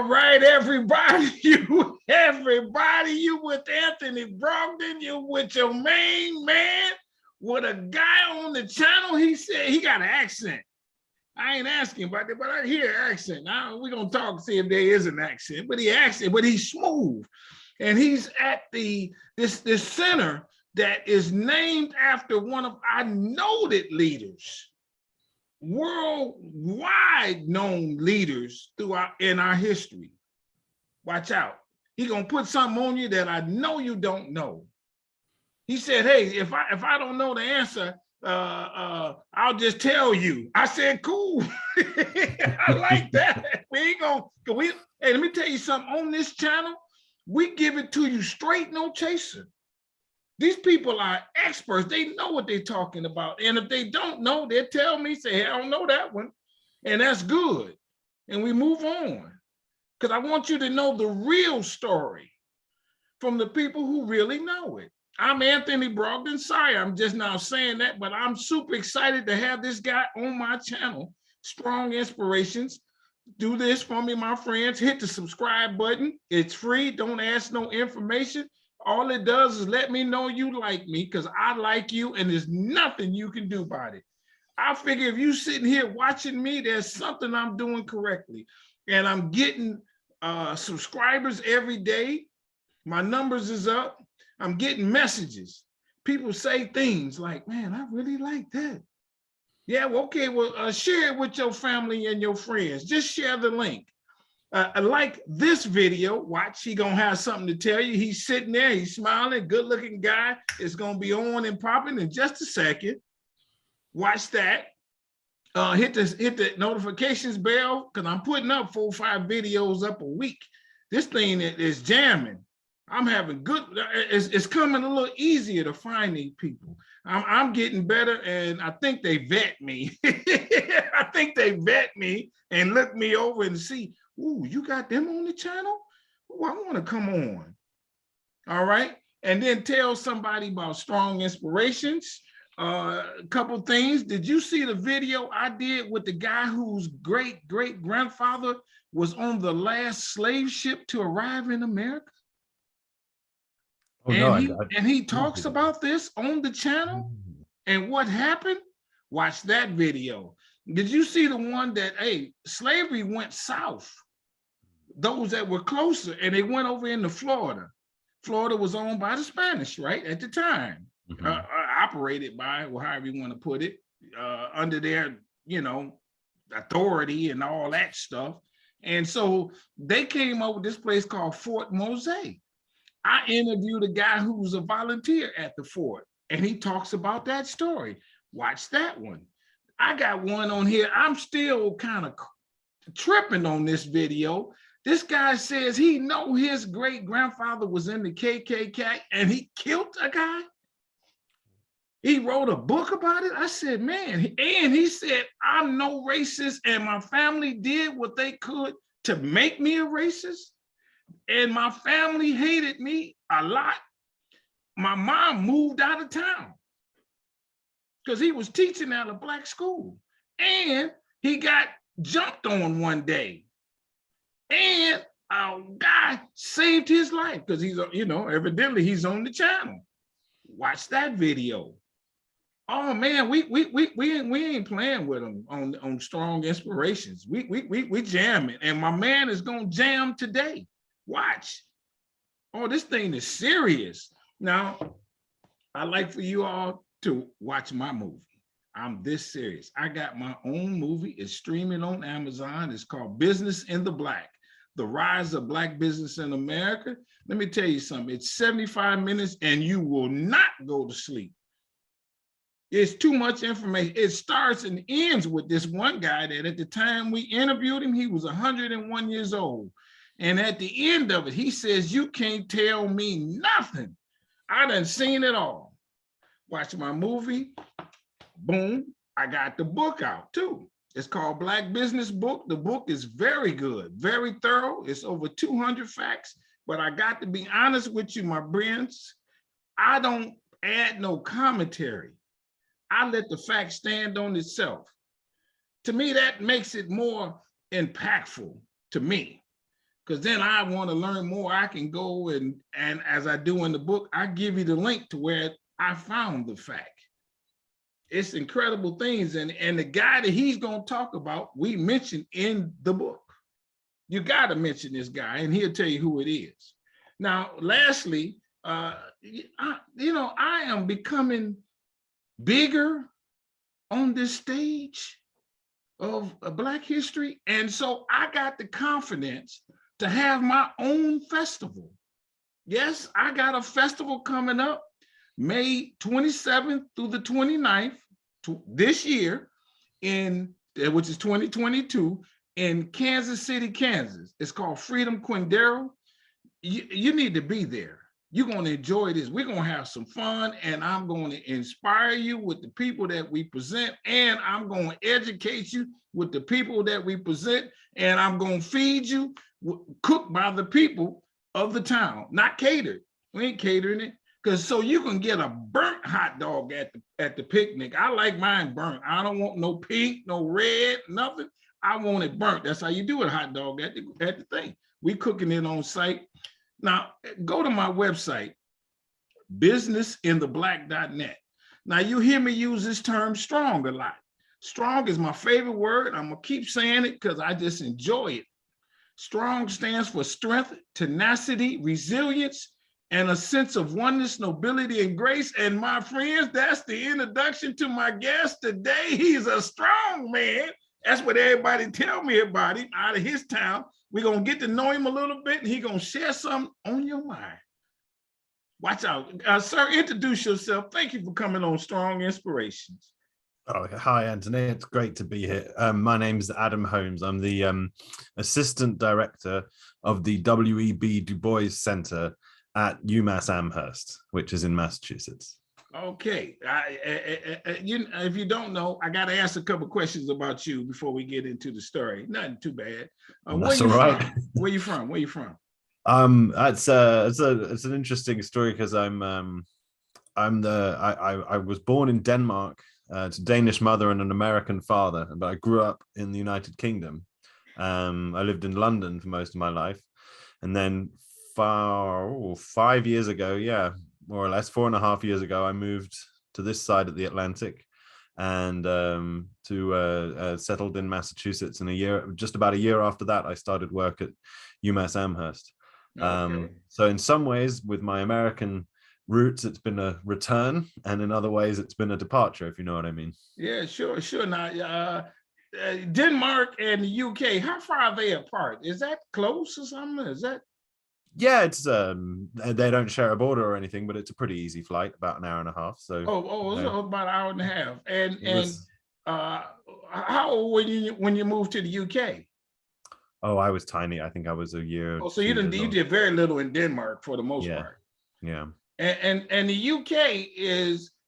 All right, everybody, you with Anthony Brogdon, you with your main man, with a guy on the channel. He said he got an accent. I ain't asking about that, but I hear accent. Now we're gonna talk, see if there is an accent, but he's smooth. And he's at this center that is named after one of our noted leaders, worldwide known leaders in our history. Watch out. He gonna put something on you that I know you don't know. He said, hey, if I don't know the answer, I'll just tell you. I said, cool. I like that. Hey, let me tell you something. On this channel, we give it to you straight, no chaser. These people are experts. They know what they're talking about. And if they don't know, they'll tell me, say, hey, I don't know that one. And that's good. And we move on. Because I want you to know the real story from the people who really know it. I'm Anthony Brogdon. Sorry, I'm just now saying that, but I'm super excited to have this guy on my channel, Strong Inspirations. Do this for me, my friends. Hit the subscribe button. It's free. Don't ask no information. All it does is let me know you like me, because I like you, and there's nothing you can do about it. I figure if you sitting here watching me, there's something I'm doing correctly. And I'm getting subscribers every day. My numbers is up. I'm getting messages. People say things like, man, I really like that. Yeah, well, okay, well, share it with your family and your friends. Just share the link. Like this video, watch, he gonna have something to tell you. He's sitting there, he's smiling, good looking guy. It's gonna be on and popping in just a second. Watch that. Hit the notifications bell, because I'm putting up 4 or 5 videos up a week. This thing is jamming. I'm having good, it's coming a little easier to find these people. I'm getting better, and I think they vet me. I think they vet me and look me over and see, ooh, you got them on the channel? Ooh, I want to come on. All right. And then tell somebody about Strong Inspirations. A couple things. Did you see the video I did with the guy whose great-great-grandfather was on the last slave ship to arrive in America? Oh, and he talks about this on the channel and what happened. Watch that video. Did you see the one that, hey, slavery went south? Those that were closer, and they went over into Florida. Florida was owned by the Spanish, right, at the time. Operated by, well, however you want to put it, under their, authority and all that stuff. And so they came over this place called Fort Mose. I interviewed a guy who was a volunteer at the fort, and he talks about that story. Watch that one. I got one on here. I'm still kind of tripping on this video. This guy says he know his great-grandfather was in the KKK and he killed a guy. He wrote a book about it. I said, man, and he said, I'm no racist, and my family did what they could to make me a racist. And my family hated me a lot. My mom moved out of town because he was teaching at a black school. And he got jumped on one day. And a guy saved his life because he's, evidently he's on the channel. Watch that video. Oh man, we ain't playing with him on Strong Inspirations. We jamming, and my man is gonna jam today. Watch. Oh, this thing is serious. Now, I'd like for you all to watch my movie. I'm this serious. I got my own movie. It's streaming on Amazon. It's called Business in the Black: The Rise of Black Business in America. Let me tell you something. It's 75 minutes and you will not go to sleep. It's too much information. It starts and ends with this one guy that at the time we interviewed him, he was 101 years old. And at the end of it, he says, you can't tell me nothing. I done seen it all. Watch my movie. Boom. I got the book out too. It's called Black Business Book. The book is very good, very thorough. It's over 200 facts. But I got to be honest with you, my friends. I don't add no commentary. I let the fact stand on itself. To me, that makes it more impactful to me. because then I want to learn more. I can go and as I do in the book, I give you the link to where I found the fact. It's incredible things. And the guy that he's going to talk about, we mentioned in the book. You got to mention this guy, and he'll tell you who it is. Now, lastly, I am becoming bigger on this stage of Black history. And so I got the confidence to have my own festival. Yes, I got a festival coming up May 27th through the 29th this year, which is 2022, in Kansas City, Kansas. It's called Freedom Quindaro. You need to be there. You're going to enjoy this. We're going to have some fun, and I'm going to inspire you with the people that we present, and I'm going to educate you with the people that we present, and I'm going to feed you cooked by the people of the town, not catered. We ain't catering it, because so you can get a burnt hot dog at the picnic. I like mine burnt. I don't want no pink, no red, nothing. I want it burnt. That's how you do a hot dog at the thing. We cooking it on site. Now, go to my website, businessintheblack.net. Now, you hear me use this term strong a lot. Strong is my favorite word. I'm going to keep saying it because I just enjoy it. Strong stands for strength, tenacity, resilience, and a sense of oneness, nobility, and grace. And my friends, that's the introduction to my guest today. He's a strong man. That's what everybody tell me about him out of his town. We're going to get to know him a little bit, and he's going to share something on your mind. Watch out. Sir, introduce yourself. Thank you for coming on Strong Inspirations. Oh, hi, Anthony. It's great to be here. My name is Adam Holmes. I'm the Assistant Director of the W.E.B DuBois Center at UMass Amherst, which is in Massachusetts. Okay. If you don't know, I got to ask a couple questions about you before we get into the story. Nothing too bad. That's all right. Where you from? Where you from? It's an interesting story because I was born in Denmark. It's a Danish mother and an American father, but I grew up in the United Kingdom. I lived in London for most of my life, and then 5 years ago, more or less 4.5 years ago, I moved to this side of the Atlantic and settled in Massachusetts. And just about a year after that, I started work at UMass Amherst. Okay. So in some ways, with my American roots, it's been a return, and in other ways, it's been a departure, if you know what I mean. Yeah, sure. Now, Denmark and the UK, how far are they apart? Is that close or something? Is that? Yeah, it's they don't share a border or anything, but it's a pretty easy flight, about an hour and a half. So so about an hour and a half. And how old were you when you moved to the UK? Oh, I was tiny. I think I was a year. Oh, so you did very little in Denmark for the most part. Yeah. And the UK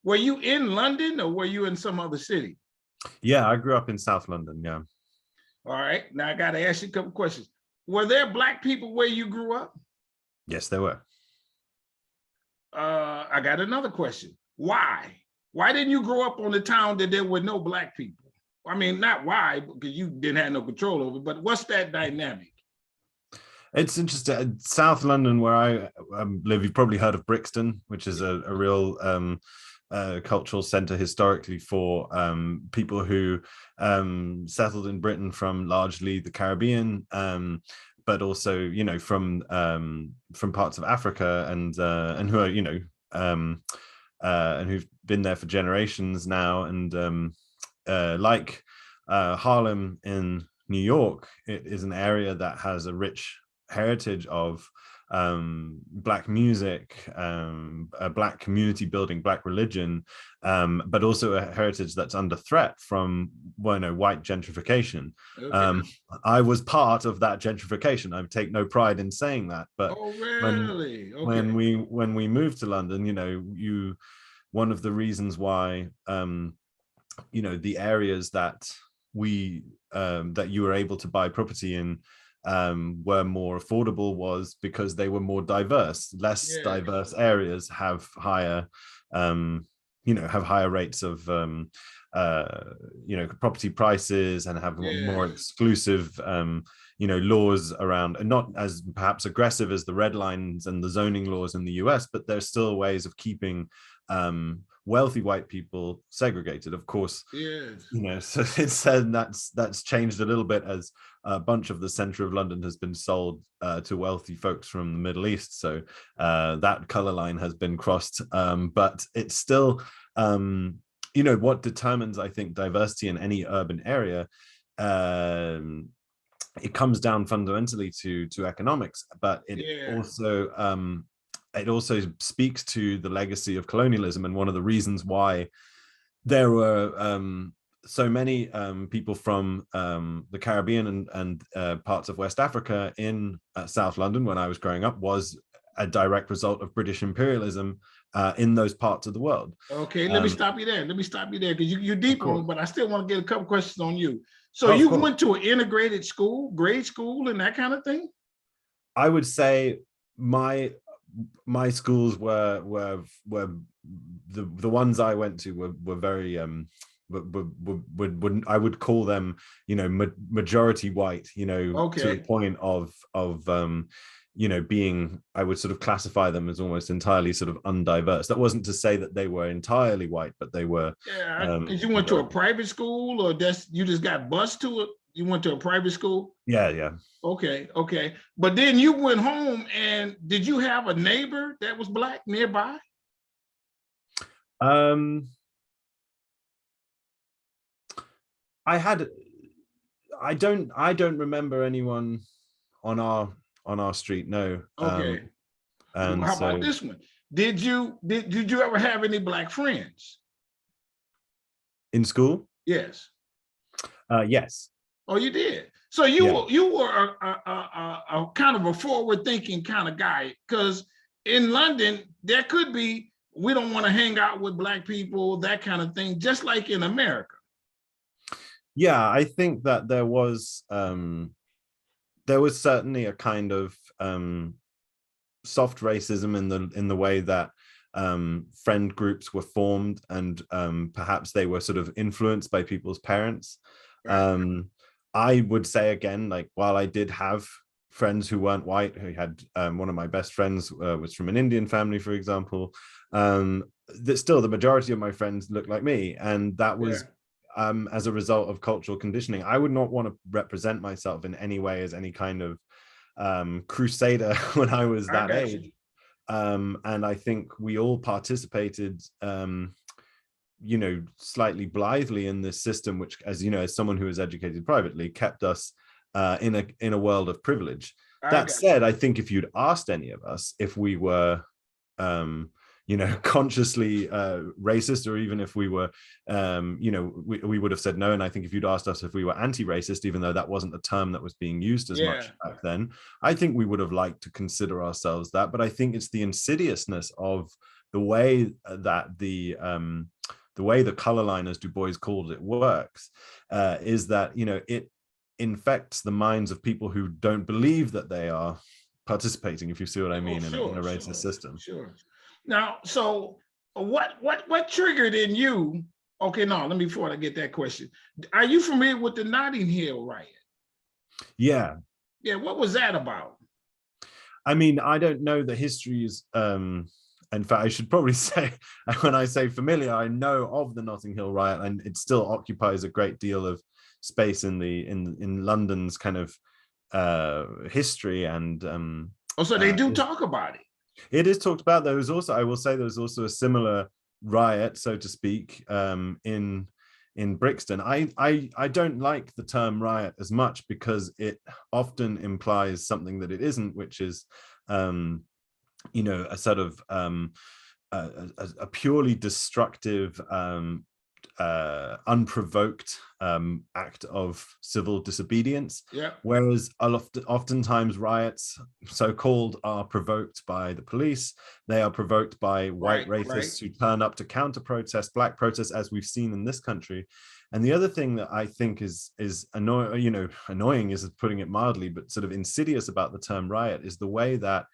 were you in London or were you in some other city? Yeah, I grew up in South London. Yeah. All right. Now I got to ask you a couple questions. Were there Black people where you grew up? Yes, there were. I got another question. Why? Why didn't you grow up on the town that there were no Black people? I mean, not why, because you didn't have no control over it, but what's that dynamic? It's interesting. South London, where I live, you've probably heard of Brixton, which is a real cultural center historically for people who settled in Britain from largely the Caribbean, but also, from parts of Africa and who are, and who've been there for generations now. And like Harlem in New York, it is an area that has a rich heritage of Black music, a Black community building, Black religion, but also a heritage that's under threat from white gentrification. Okay. I was part of that gentrification. I take no pride in saying that, but really? when we moved to London, one of the reasons why the areas that that you were able to buy property in were more affordable was because they were more diverse. Less diverse areas have higher rates of property prices and have more exclusive laws around, and not as perhaps aggressive as the red lines and the zoning laws in the US, but there's still ways of keeping wealthy white people segregated. Of course, Yes. so it's said that's changed a little bit as a bunch of the center of London has been sold to wealthy folks from the Middle East. So that color line has been crossed, but it's still, what determines, I think, diversity in any urban area. It comes down fundamentally to economics, but it also speaks to the legacy of colonialism, and one of the reasons why there were so many people from the Caribbean and parts of West Africa in South London when I was growing up was a direct result of British imperialism in those parts of the world. Okay, let me stop you there. Because you're deep on, but I still want to get a couple questions on you. So you went to an integrated school, grade school, and that kind of thing? I would say my schools were the ones I went to were very I would call them majority white, to the point of being, I would sort of classify them as almost entirely sort of undiverse. That wasn't to say that they were entirely white, but they were. Because you went to a private school, or you just got bused to it? You went to a private school? Yeah. Okay. But then you went home, and did you have a neighbor that was Black nearby? I don't remember anyone on our street, no. Okay. And how about this one? Did you ever have any Black friends in school? Yes. Yes. Oh, you did. So you were a kind of a forward-thinking kind of guy, because in London there could be, we don't want to hang out with Black people, that kind of thing, just like in America. Yeah, I think that there was certainly a kind of soft racism in the way that friend groups were formed, and perhaps they were sort of influenced by people's parents. Right. I would say again, like, while I did have friends who weren't white, who had one of my best friends was from an Indian family, for example, that still the majority of my friends looked like me, and that was as a result of cultural conditioning. I would not want to represent myself in any way as any kind of crusader when I was that age. And I think we all participated slightly blithely in this system, which, as someone who was educated privately, kept us in a world of privilege. That said, I think if you'd asked any of us if we were consciously racist, or even if we were we would have said no. And I think if you'd asked us if we were anti-racist, even though that wasn't a term that was being used as much back then, I think we would have liked to consider ourselves that. But I think it's the insidiousness of the way that the color line, as Du Bois called it, works, is that it infects the minds of people who don't believe that they are participating, if you see what I mean, in a racist system. Sure. Now, so what triggered in you? Okay, no, let me, before I get that question, are you familiar with the Notting Hill riot? Yeah. What was that about? I mean, I don't know the histories. In fact, I should probably say, when I say familiar, I know of the Notting Hill riot, and it still occupies a great deal of space in London's kind of history. And so they do talk about it. It is talked about. There was also, I will say, there was also a similar riot, so to speak, in Brixton. I don't like the term riot as much, because it often implies something that it isn't, which is a sort of a purely destructive, unprovoked act of civil disobedience. Whereas oftentimes riots, so-called, are provoked by the police. They are provoked by white racists who turn up to counter-protest, Black protests, as we've seen in this country. And the other thing that I think is annoying is putting it mildly, but sort of insidious about the term riot, is the way that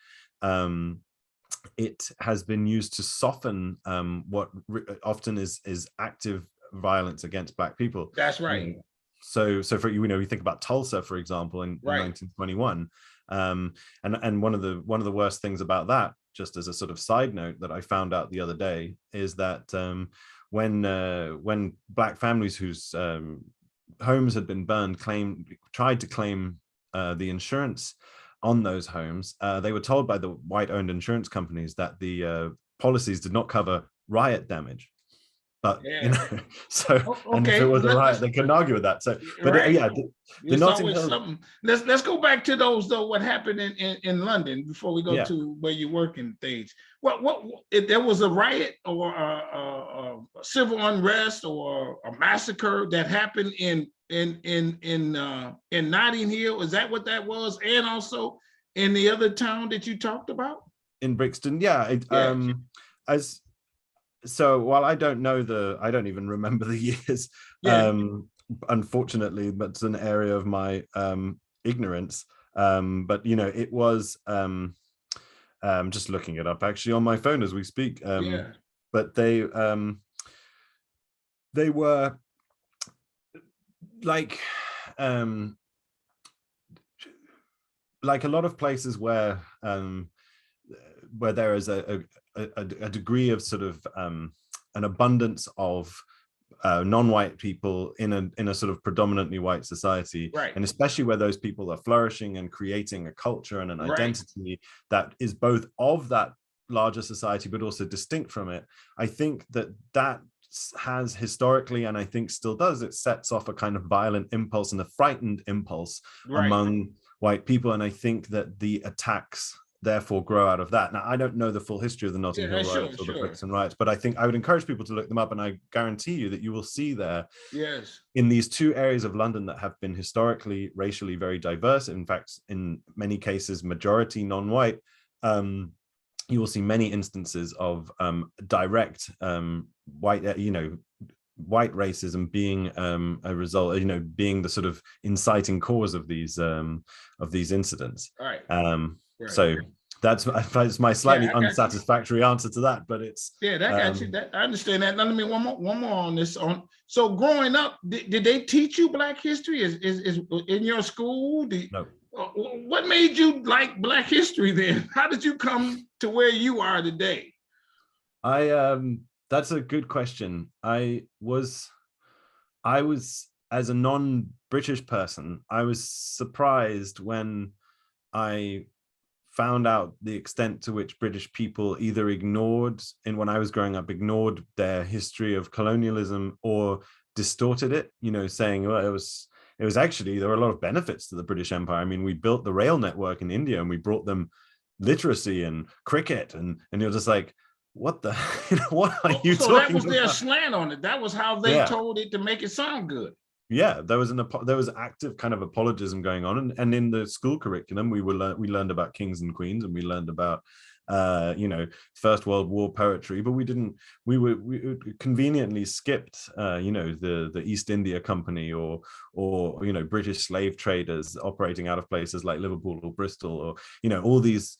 it has been used to soften what often is active violence against Black people. That's right. So for you think about Tulsa, for example, in Right. 1921, and one of the worst things about that, just as a sort of side note that I found out the other day, is that when Black families whose homes had been burned tried to claim the insurance on those homes, they were told by the white-owned insurance companies that the policies did not cover riot damage. But so and if it Okay, was a riot, they couldn't argue with that. So, but right. the It's Notting always Hill. something. Let's go back to those though. What happened in London before we go Yeah. to where you're working things? What if there was a riot or a civil unrest or a massacre that happened in Notting Hill? Is that what that was? And also in the other town that you talked about? In Brixton, yeah. So while I don't even remember the years, unfortunately, but it's an area of my ignorance. But it was just looking it up actually on my phone as we speak. But they were like a lot of places where there is a degree of sort of an abundance of non-white people in a sort of predominantly white society, right. And especially where those people are flourishing and creating a culture and an identity that is both of that larger society but also distinct from it. I think that has historically, and I think still does, it sets off a kind of violent impulse and a frightened impulse among white people, and I think that the attacks therefore grow out of that. Now, I don't know the full history of the Notting Hill riots or the Brixton riots, but I think I would encourage people to look them up, and I guarantee you that you will see there, in these two areas of London that have been historically, racially very diverse, in fact, in many cases, majority non-white, you will see many instances of direct white racism being a result, being the sort of inciting cause of these incidents. So that's my slightly unsatisfactory answer to that, but it's that got you. That I understand that. Now let me one more on this. So growing up, did they teach you Black history? Is in your school? No. What made you like Black history then? How did you come to where you are today? That's a good question. I was as a non-British person, I was surprised when I found out the extent to which British people either ignored their history of colonialism or distorted it, saying, well, it was actually, there were a lot of benefits to the British Empire. I mean, we built the rail network in India and we brought them literacy and cricket, and you're just like, what the what are you talking about? So that was their slant on it. That was how they told it to make it sound good. Yeah, there was active kind of apologism going on, and in the school curriculum we learned about kings and queens, and we learned about First World War poetry, but we conveniently skipped the East India Company or British slave traders operating out of places like Liverpool or Bristol, or all these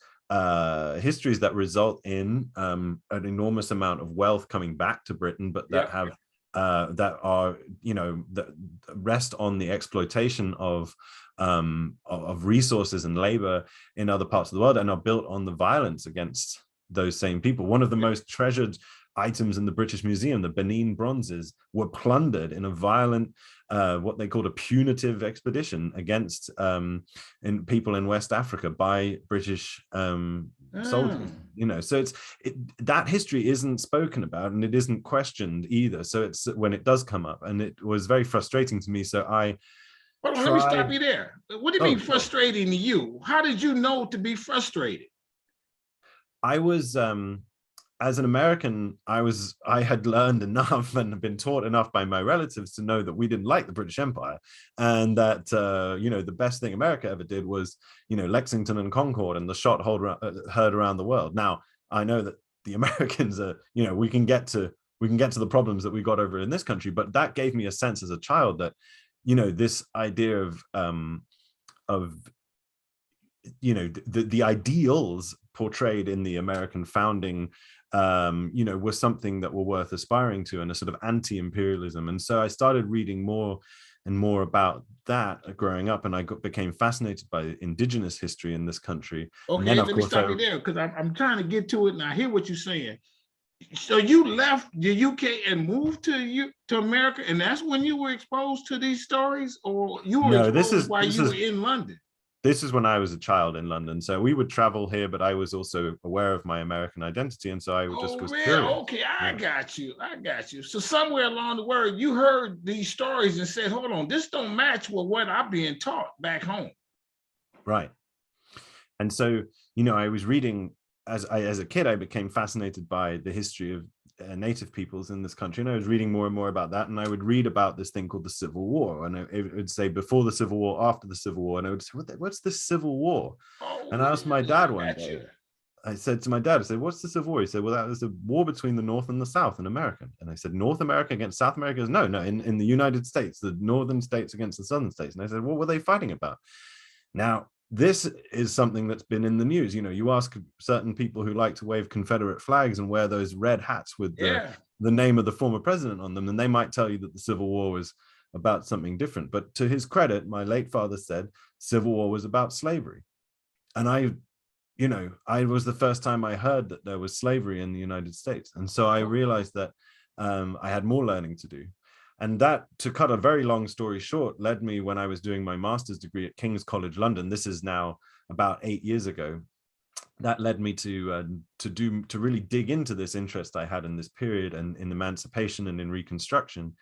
histories that result in an enormous amount of wealth coming back to Britain, but that have that are that rest on the exploitation of resources and labor in other parts of the world, and are built on the violence against those same people. One of the most treasured items in the British Museum, the Benin bronzes, were plundered in a violent what they called a punitive expedition against people in West Africa by British soldiers. So that history isn't spoken about, and it isn't questioned either. So it's when it does come up, and it was very frustrating to me. So let me stop you there. What do you mean frustrating to you? How did you know to be frustrated? I was as an American, I had learned enough and been taught enough by my relatives to know that we didn't like the British Empire, and that the best thing America ever did was Lexington and Concord and the shot heard around the world. Now I know that the Americans are we can get to the problems that we got over in this country, but that gave me a sense as a child that this idea of the ideals portrayed in the American founding was something that were worth aspiring to, and a sort of anti-imperialism. And so I started reading more and more about that growing up, and I became fascinated by indigenous history in this country. And Okay, then, of let me course, stop you there because I'm trying to get to it, and I hear what you're saying. So you left the UK and moved to America, and that's when you were exposed to these stories, or you were no, exposed while you were in London? this is when I was a child in London. So we would travel here, but I was also aware of my American identity, and so I just Oh, was man. curious. Okay, I Yeah. got you. I got you. So somewhere along the way, you heard these stories and said, hold on, this don't match with what I'm being taught back home. Right. And so, you know, I was reading as a kid, I became fascinated by the history of native peoples in this country, and I was reading more and more about that. And I would read about this thing called the Civil War, and it would say before the Civil War, after the Civil War, and I would say, what's the Civil War? Oh, And I asked my really? dad I one got you. day. I said to my dad, I said, what's the Civil War? He said, well, that was a war between the North and the South in America. And I said, North America against South America? No, in the United States, the northern states against the southern states. And I said, what were they fighting about? Now, this is something that's been in the news. You know, you ask certain people who like to wave Confederate flags and wear those red hats with the name of the former president on them, and they might tell you that the Civil War was about something different. But to his credit, my late father said Civil War was about slavery. And I was the first time I heard that there was slavery in the United States. And so I realized that I had more learning to do. And that, to cut a very long story short, led me, when I was doing my master's degree at King's College London, this is now about 8 years ago, that led me to really dig into this interest I had in this period and in emancipation and in Reconstruction.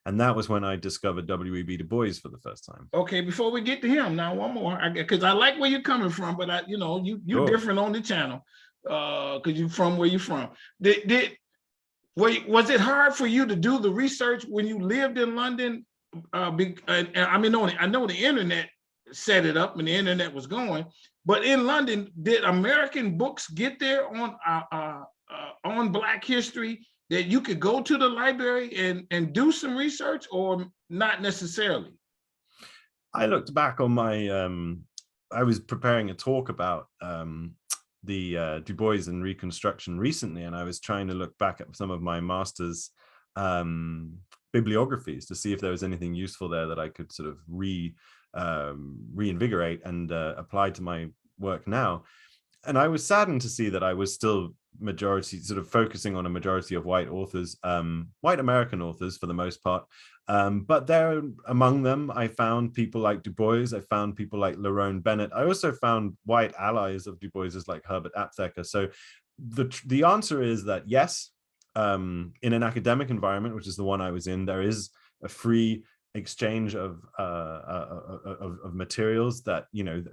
And that was when I discovered W.E.B. Du Bois for the first time. Okay, before we get to him, now one more, because I like where you're coming from, but you're Sure. different on the channel, because you're from where you're from. Was it hard for you to do the research when you lived in London? I know the internet set it up and the internet was going, but in London, did American books get there on Black history that you could go to the library and do some research, or not necessarily? I looked back on my, I was preparing a talk about the Du Bois and Reconstruction recently, and I was trying to look back at some of my master's bibliographies to see if there was anything useful there that I could sort of reinvigorate and apply to my work now. And I was saddened to see that I was still majority sort of focusing on a majority of white authors, white American authors for the most part. But there, among them, I found people like Du Bois. I found people like Lerone Bennett. I also found white allies of Du Bois's like Herbert Aptheker. So the answer is that yes, in an academic environment, which is the one I was in, there is a free exchange of materials that, you know,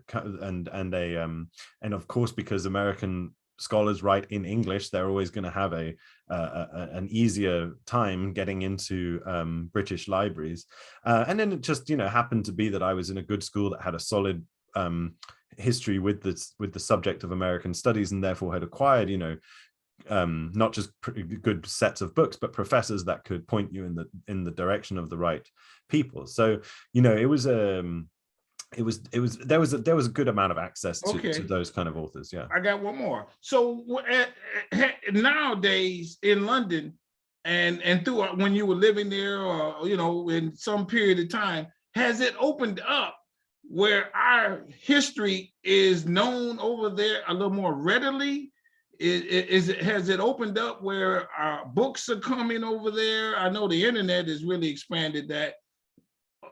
and of course, because American scholars write in English, they're always going to have an easier time getting into British libraries. And then it just, you know, happened to be that I was in a good school that had a solid history with the subject of American studies, and therefore had acquired, you know, not just good sets of books, but professors that could point you in the direction of the right people. So, you know, there was a good amount of access to those kind of authors. Yeah. I got one more. So nowadays in London, and throughout when you were living there, or, you know, in some period of time, has it opened up where our history is known over there a little more readily? Has it opened up where our books are coming over there? I know the internet has really expanded that.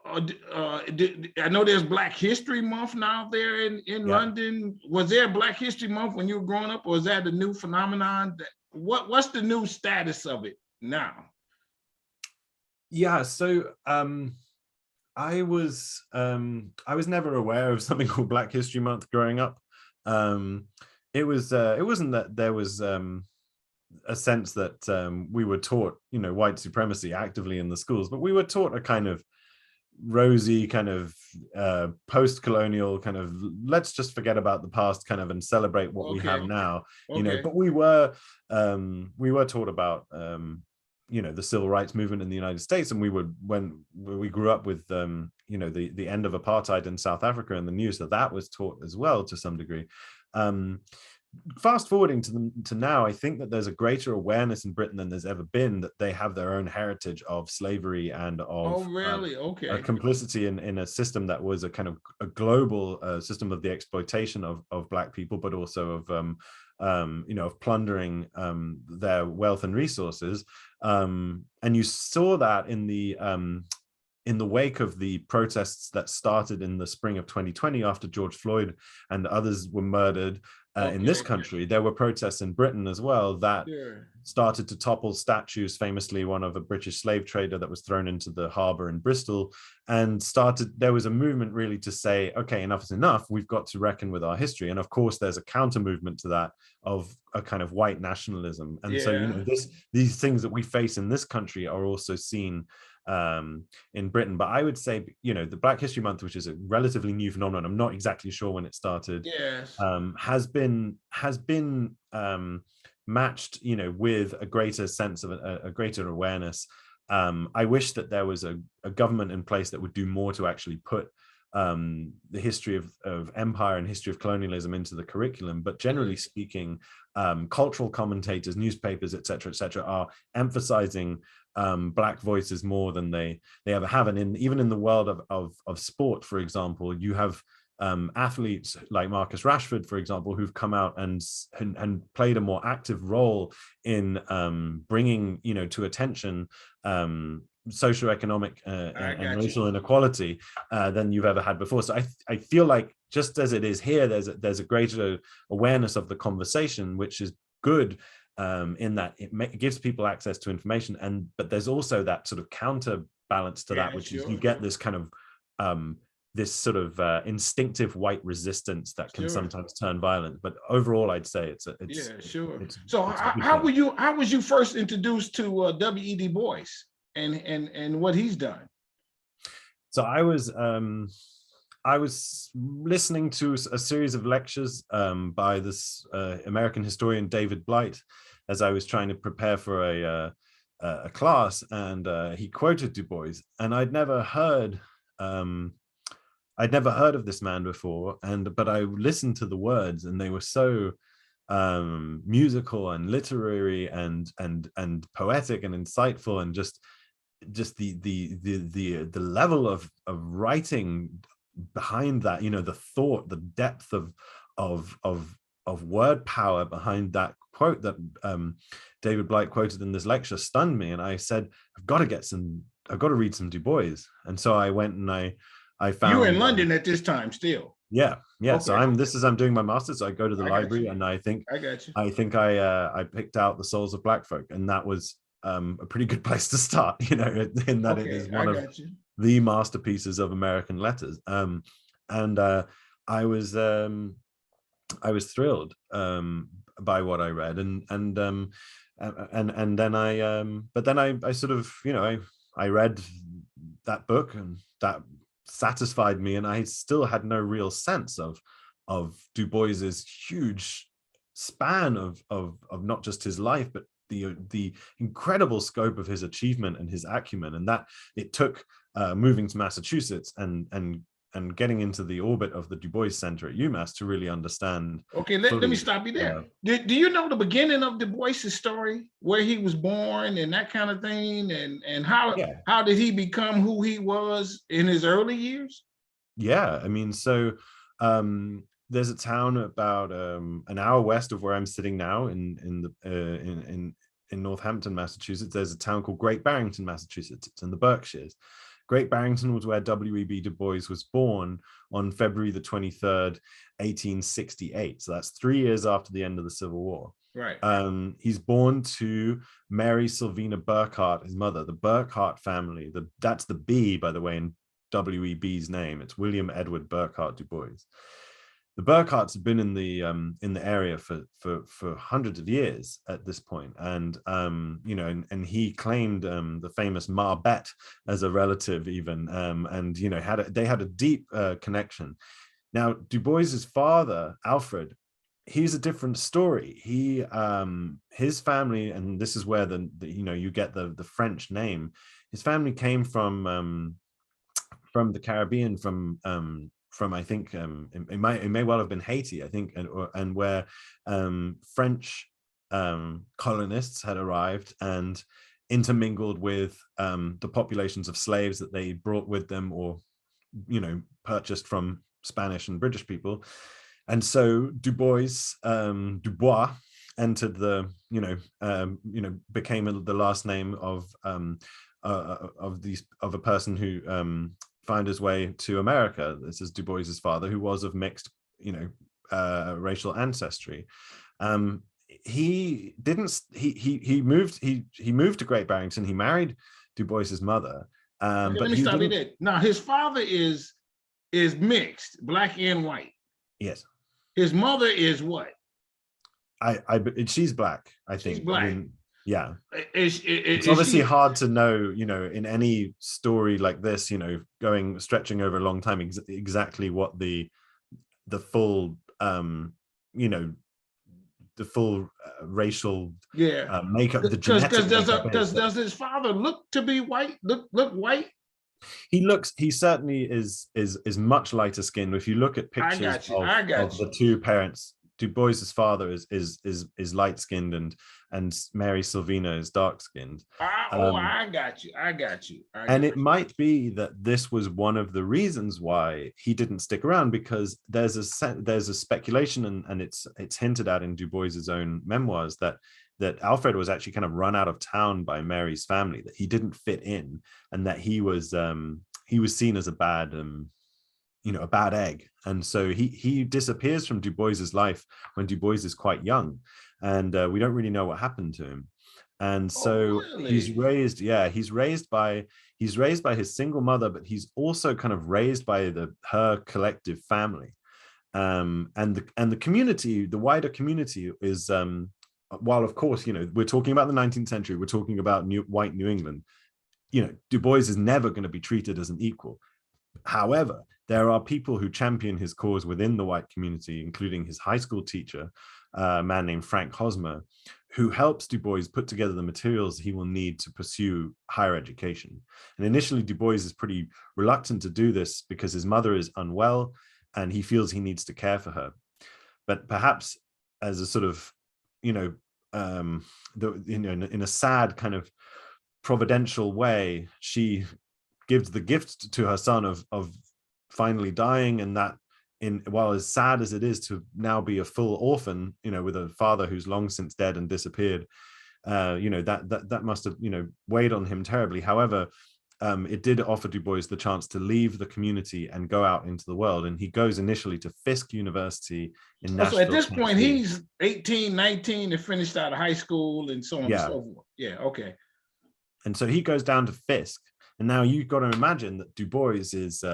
I know there's Black History Month now there in London. Was there Black History Month when you were growing up, or is that a new phenomenon? What's the new status of it now? Yeah, so I was never aware of something called Black History Month growing up. It wasn't that there was a sense that we were taught, you know, white supremacy actively in the schools, but we were taught a kind of rosy kind of post-colonial kind of, let's just forget about the past kind of and celebrate what we have now. You know, but we were taught about you know, the civil rights movement in the United States, and when we grew up with you know, the end of apartheid in South Africa and the news that was taught as well to some degree. fast forwarding to now, I think that there's a greater awareness in Britain than there's ever been that they have their own heritage of slavery and Oh, of really? a Okay. complicity in a system that was a kind of a global system of the exploitation of Black people, but also of of plundering their wealth and resources. And you saw that in the wake of the protests that started in the spring of 2020 after George Floyd and others were murdered in this Okay. country. There were protests in Britain as well that Sure. started to topple statues, famously one of a British slave trader that was thrown into the harbor in Bristol, and there was a movement really to say, okay, enough is enough. We've got to reckon with our history. And of course, there's a counter movement to that of a kind of white nationalism. And so, Yeah. these things that we face in this country are also seen in Britain. But I would say, the Black History Month, which is a relatively new phenomenon, I'm not exactly sure when it started, Yes. has been matched, with a greater sense of a greater awareness. I wish that there was a government in place that would do more to actually put the history of empire and history of colonialism into the curriculum. But generally speaking, cultural commentators, newspapers, etc., are emphasizing Black voices more than they ever have. And even in the world of sport, for example, you have athletes like Marcus Rashford, for example, who've come out and played a more active role in bringing, to attention socioeconomic and racial inequality than you've ever had before. So I feel like, just as it is here, there's a greater awareness of the conversation, which is good, in that it gives people access to information, but there's also that sort of counterbalance to that, which is you get this kind of this sort of instinctive white resistance that can sometimes turn violent. But overall, I'd say it's So how was you first introduced to W.E. Du Bois and what he's done? So I was listening to a series of lectures by this American historian David Blight as I was trying to prepare for a class, and he quoted Du Bois, and I'd never heard of this man before, but I listened to the words, and they were so musical and literary and poetic and insightful, and just the level of writing behind that, the thought, the depth of word power behind that quote that David Blight quoted in this lecture stunned me, and I said, I've got to read some Du Bois. And so I went and I found. You were in London at this time still? Yeah. Okay. So I'm doing my master's. So I go to the library, and I got you. I picked out The Souls of Black Folk, and that was a pretty good place to start, in that it is one of the masterpieces of American letters. And I was thrilled by what I read, and then I sort of, I read that book, and that satisfied me, and I still had no real sense of Du Bois's huge span of not just his life, but the incredible scope of his achievement and his acumen, and that it took moving to Massachusetts and getting into the orbit of the DuBois Center at UMass to really understand. Okay, let me stop you there. Do you know the beginning of Du Bois's story, where he was born and that kind of thing, and how did he become who he was in his early years? Yeah, I mean, so there's a town about an hour west of where I'm sitting now in Northampton, Massachusetts. There's a town called Great Barrington, Massachusetts. It's in the Berkshires. Great Barrington was where W.E.B. Du Bois was born on February the 23rd, 1868. So that's 3 years after the end of the Civil War. Right. He's born to Mary Sylvina Burkhart, his mother, the Burkhart family. That's the B, by the way, in W.E.B.'s name. It's William Edward Burkhart Du Bois. The Burkharts have been in the area for hundreds of years at this point, and and he claimed the famous Ma Bet as a relative, even, and they had a deep connection. Now, Du Bois's father, Alfred, he's a different story. He his family, and this is where you get the French name. His family came from the Caribbean, from from I think it may well have been Haiti, I think, and where French colonists had arrived and intermingled with the populations of slaves that they brought with them, or purchased from Spanish and British people. And so Dubois entered the became the last name of a person who found his way to America. This is Dubois's father, who was of mixed racial ancestry. He moved to Great Barrington. He married Dubois's mother. Okay, But let me stop you there. Now, his father is mixed, black and white. Yes. His mother is what? She's black, I think. She's black. I mean, yeah. It's obviously hard to know, in any story like this, stretching over a long time, exactly what the full, the full racial makeup, the genetic makeup. Does his father look to be white? Look white? He certainly is much lighter skinned. If you look at pictures of the two parents, Dubois's father is light skinned and Mary Silvina is dark skinned. I got you. And it might be that this was one of the reasons why he didn't stick around, because there's a speculation, and it's hinted at in Dubois's own memoirs that Alfred was actually kind of run out of town by Mary's family, that he didn't fit in, and that he was seen as a bad a bad egg. And so he disappears from Dubois's life when Dubois is quite young, and we don't really know what happened to him. And so he's raised by his single mother, but he's also kind of raised by her collective family, and the community, the wider community is while of course we're talking about the 19th century, we're talking about white New England. Dubois is never going to be treated as an equal. However, there are people who champion his cause within the white community, including his high school teacher, a man named Frank Hosmer, who helps Dubois put together the materials he will need to pursue higher education. And initially, Dubois is pretty reluctant to do this because his mother is unwell and he feels he needs to care for her. But perhaps as a sort of, in a sad kind of providential way, she gives the gift to her son of finally dying, and that while as sad as it is to now be a full orphan, with a father who's long since dead and disappeared, that must have weighed on him terribly. However, it did offer Dubois the chance to leave the community and go out into the world, and he goes initially to Fisk University in Nashville. So at this point, he's 18, 19, and finished out of high school and so on and so forth. Yeah, okay. And so he goes down to Fisk, and now you've got to imagine that Dubois is,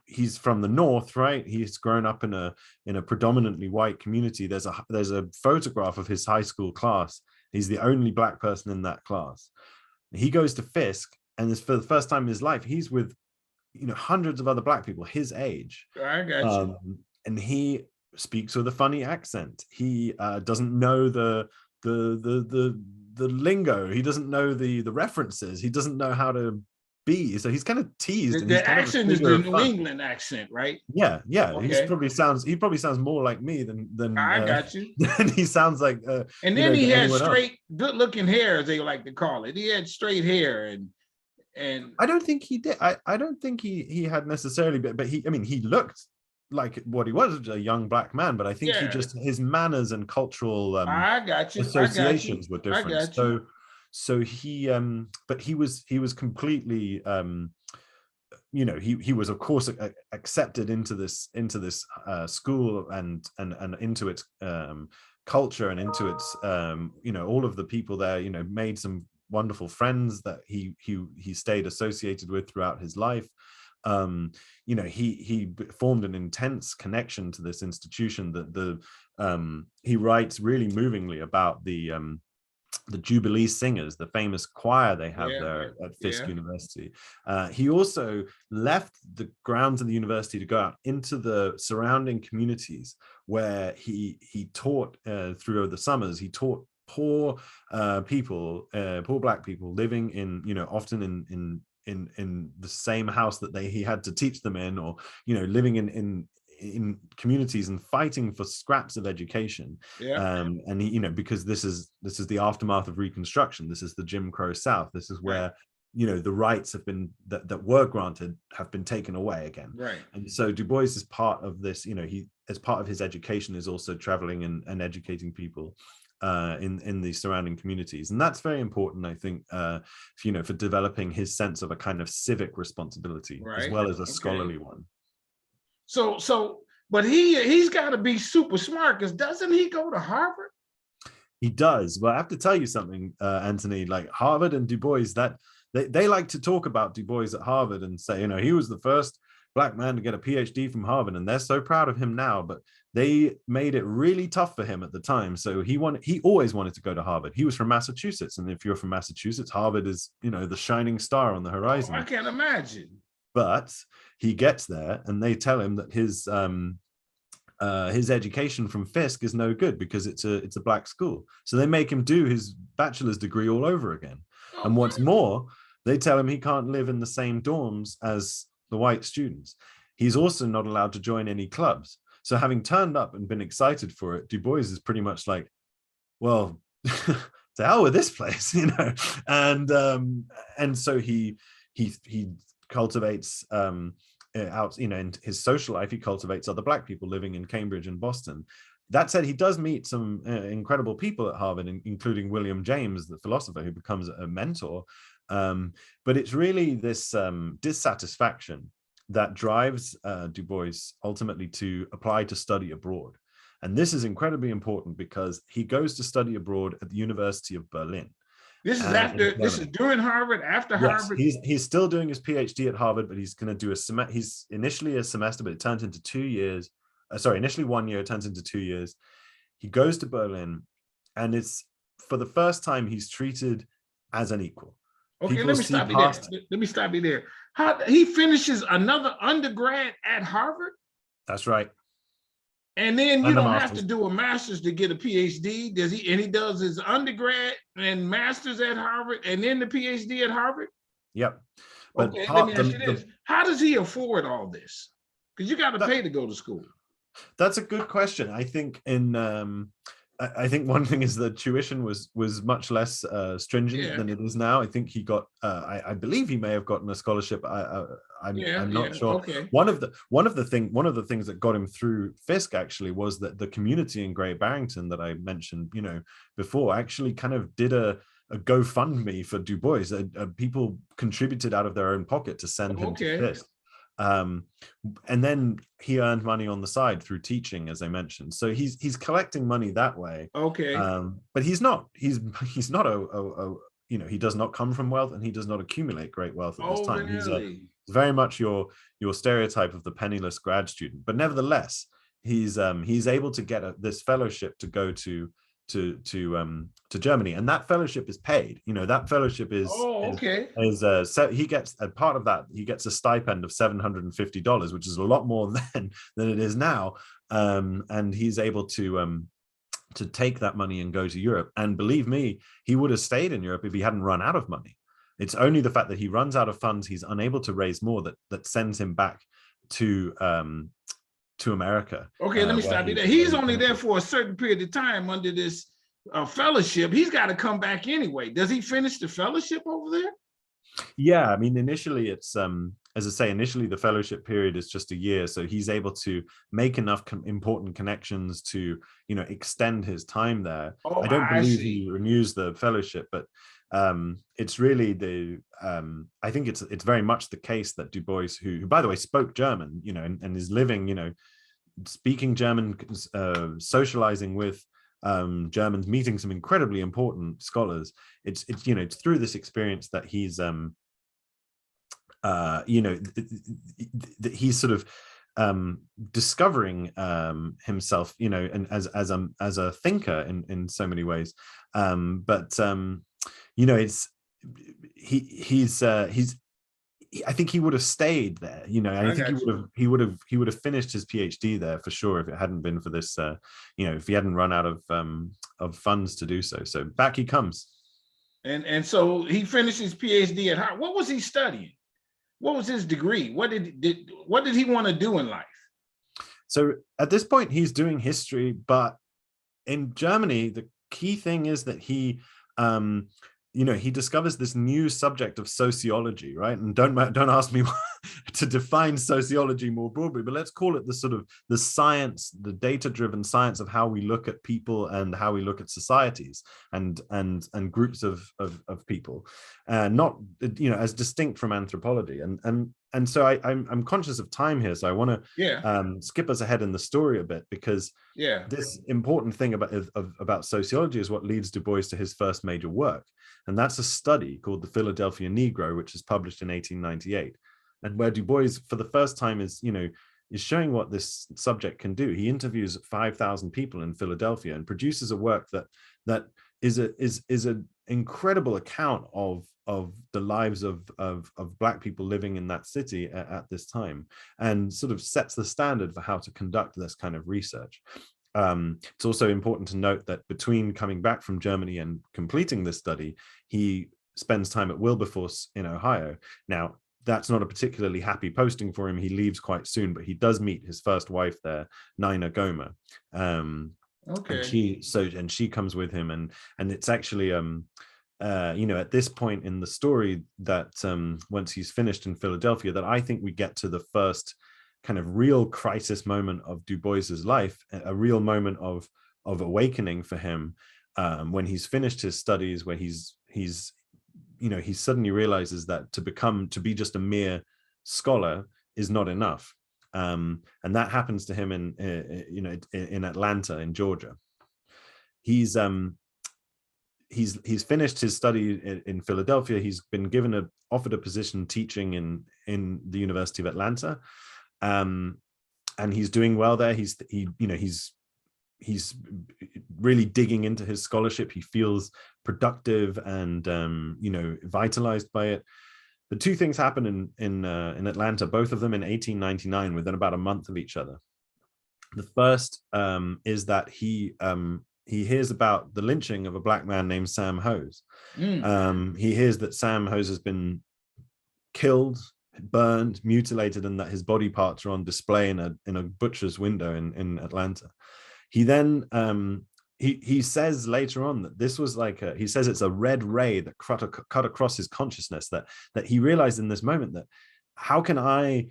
he's from the North, right? He's grown up in a predominantly white community. There's a photograph of his high school class. He's the only black person in that class. He goes to Fisk, and for the first time in his life, he's with hundreds of other black people his age. I got you. And he speaks with a funny accent. He doesn't know the lingo. He doesn't know the references. He doesn't know how to be. So he's kind of teased. The accent is the New England accent, right? Yeah. Okay. He probably sounds more like me than I got you. And he sounds like and then he had straight, good-looking hair, as they like to call it. He had straight hair, and I don't think he did. I don't think he had necessarily, but he looked like what he was, a young black man, but I think he just, his manners and cultural I got you. associations were different. So he but he was completely he was of course accepted into this school and into its culture and into its all of the people there made some wonderful friends that he stayed associated with throughout his life. He formed an intense connection to this institution. That he writes really movingly about the Jubilee Singers, the famous choir they have there at Fisk University. He also left the grounds of the university to go out into the surrounding communities where he taught through the summers. He taught poor people, poor black people living in often in the same house that he had to teach them in, or living in communities and fighting for scraps of education. Yeah. And he, because this is the aftermath of Reconstruction. This is the Jim Crow South. This is where the rights have been that were granted have been taken away again. Right. And so Du Bois is part of this. He, as part of his education, is also traveling and educating people in the surrounding communities, and that's very important, I think, for developing his sense of a kind of civic responsibility as well as a scholarly one. So, but he's got to be super smart, because doesn't he go to Harvard? He does. Well, I have to tell you something, Anthony. Like Harvard and Du Bois, that they like to talk about Du Bois at Harvard and say, he was the first Black man to get a Ph.D. from Harvard, and they're so proud of him now. But they made it really tough for him at the time. So he always wanted to go to Harvard. He was from Massachusetts, and if you're from Massachusetts, Harvard is the shining star on the horizon. I can't imagine. But he gets there, and they tell him that his education from Fisk is no good because it's a Black school. So they make him do his bachelor's degree all over again. And what's more, they tell him he can't live in the same dorms as the white students. He's also not allowed to join any clubs. So having turned up and been excited for it, Du Bois is pretty much like, well, to hell with this place, and so he cultivates out, in his social life, he cultivates other Black people living in Cambridge and Boston. That said, he does meet some incredible people at Harvard, including William James, the philosopher, who becomes a mentor. But it's really this dissatisfaction that drives Du Bois ultimately to apply to study abroad. And this is incredibly important because he goes to study abroad at the University of Berlin. This is during Harvard, after Harvard? He's still doing his PhD at Harvard, but he's going to do he's initially a semester, but it turns into 2 years. Initially 1 year, it turns into 2 years. He goes to Berlin, and it's for the first time he's treated as an equal. Okay, let me stop you there. How he finishes another undergrad at Harvard? That's right. And then you don't have to do a master's to get a PhD. He does his undergrad and master's at Harvard, and then the PhD at Harvard? Yep. But okay, let me ask you this. How does he afford all this? Because you got to pay to go to school. That's a good question. I think I think one thing is that tuition was much less stringent than it is now. I think he got, I believe he may have gotten a scholarship. I'm not sure. Okay. One of the things that got him through Fisk actually was that the community in Great Barrington that I mentioned, before, actually kind of did a GoFundMe for Du Bois. People contributed out of their own pocket to send him to Fisk. And then he earned money on the side through teaching, as I mentioned. So he's collecting money that way. Okay. But he's not a he does not come from wealth, and he does not accumulate great wealth at this time. Really? He's very much your stereotype of the penniless grad student. But nevertheless, he's able to get this fellowship to go to Germany, and that fellowship is paid. That fellowship is he gets, a part of that, he gets a stipend of $750, which is a lot more than it is now, and he's able to take that money and go to Europe. And believe me, he would have stayed in Europe if he hadn't run out of money. It's only the fact that he runs out of funds, he's unable to raise more, that sends him back to America. Okay, let me stop you there. He's only there for a certain period of time under this fellowship. He's got to come back anyway. Does he finish the fellowship over there? Yeah, I mean, initially it's as I say, initially the fellowship period is just a year, so he's able to make enough important connections to extend his time there. I don't believe he renews the fellowship, but it's really I think it's very much the case that Du Bois, who by the way spoke German, and is living, speaking German, socializing with Germans, meeting some incredibly important scholars. It's through this experience that he's he's sort of discovering himself, and as a thinker in so many ways. I think he would have stayed there. I think he would have finished his PhD there for sure if it hadn't been for this. If he hadn't run out of funds to do so. So back he comes. And so he finished his PhD at Harvard. What was he studying? what was his degree? What did he want to do in life? So at this point, he's doing history, but in Germany, the key thing is that he, he discovers this new subject of sociology, right? And don't ask me to define sociology more broadly, but let's call it the sort of the science, the data-driven science of how we look at people and how we look at societies and groups of people, not as distinct from anthropology. And so I'm conscious of time here, so I want to skip us ahead in the story a bit, because this important thing about sociology is what leads Du Bois to his first major work, and that's a study called The Philadelphia Negro, which is published in 1898, and where Du Bois for the first time is showing what this subject can do. He interviews 5,000 people in Philadelphia and produces a work that is an incredible account of the lives of Black people living in that city at this time, and sort of sets the standard for how to conduct this kind of research. It's also important to note that between coming back from Germany and completing this study, he spends time at Wilberforce in Ohio. Now, that's not a particularly happy posting for him. He leaves quite soon, but he does meet his first wife there, Nina Gomer. Okay. And she comes with him, and it's actually at this point in the story that once he's finished in Philadelphia, that I think we get to the first kind of real crisis moment of Du Bois's life, a real moment of awakening for him, when he's finished his studies, where he suddenly realizes that to be just a mere scholar is not enough, and that happens to him in Atlanta, in Georgia. He's finished his study in Philadelphia. He's been offered a position teaching in the University of Atlanta, and he's doing well there. He's really digging into his scholarship. He feels productive and vitalized by it. The two things happen in Atlanta, both of them in 1899, within about a month of each other. The first is that he hears about the lynching of a Black man named Sam Hose. He hears that Sam Hose has been killed, burned, mutilated, and that his body parts are on display in a butcher's window in Atlanta. He then he says later on that this was he says it's a red ray that cut across his consciousness, that he realized in this moment that how can I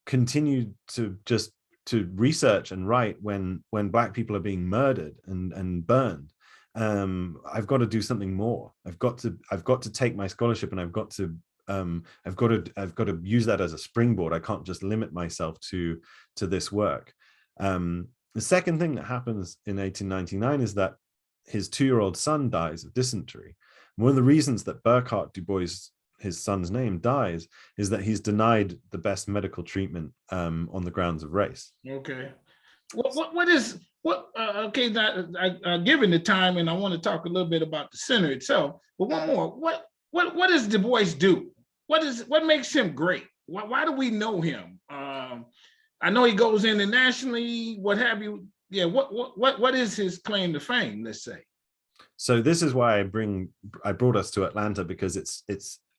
continue to research and write when Black people are being murdered and burned. I've got to do something more. I've got to take my scholarship, and I've got to use that as a springboard. I can't just limit myself to this work. The second thing that happens in 1899 is that his 2-year-old son dies of dysentery. One of the reasons that Burckhardt Du Bois, his son's name, dies is that he's denied the best medical treatment on the grounds of race. Okay. Given the time, and I want to talk a little bit about the center itself, but one more, what does Du Bois do? What makes him great? Why do we know him? I know he goes internationally, what have you. Yeah, what is his claim to fame, let's say? So this is why I brought us to Atlanta, because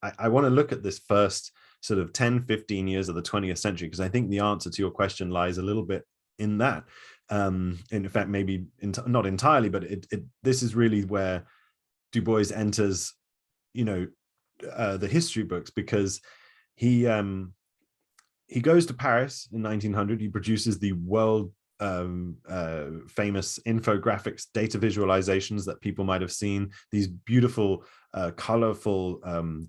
I want to look at this first sort of 10, 15 years of the 20th century, because I think the answer to your question lies a little bit in that. In fact, maybe not entirely, but this is really where Du Bois enters, the history books, because he goes to Paris in 1900. He produces the world famous infographics, data visualizations that people might have seen, these beautiful colorful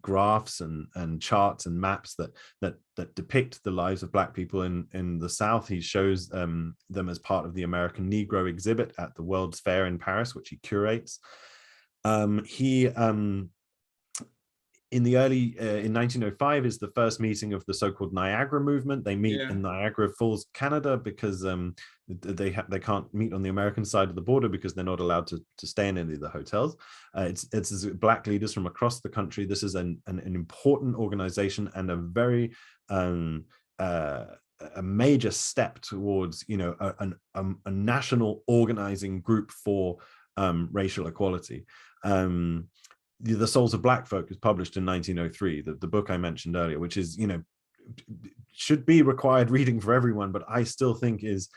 graphs and charts and maps that depict the lives of Black people in the South. He shows them as part of the American Negro exhibit at the World's Fair in Paris, which he curates. In 1905 is the first meeting of the so-called Niagara movement. They meet in Niagara Falls, Canada, because they can't meet on the American side of the border because they're not allowed to stay in any of the hotels. It's Black leaders from across the country. This is an important organization and a very a major step towards a national organizing group for racial equality. The Souls of Black Folk is published in 1903, the book I mentioned earlier, which is should be required reading for everyone, but I still think is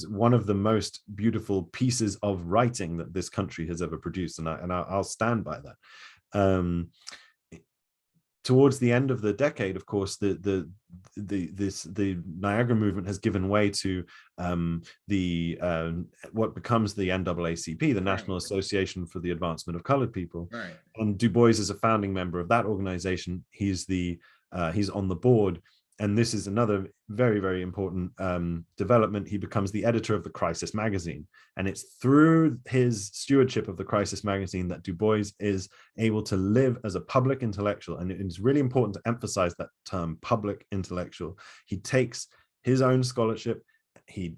one of the most beautiful pieces of writing that this country has ever produced, and I'll stand by that. Towards the end of the decade, of course, the Niagara movement has given way to what becomes the NAACP, the National Association for the Advancement of Colored People. Right. And Du Bois is a founding member of that organization. He's on the board. And this is another very, very important development. He becomes the editor of the Crisis magazine. And it's through his stewardship of the Crisis magazine that Du Bois is able to live as a public intellectual. And it's really important to emphasize that term, public intellectual. He takes his own scholarship, he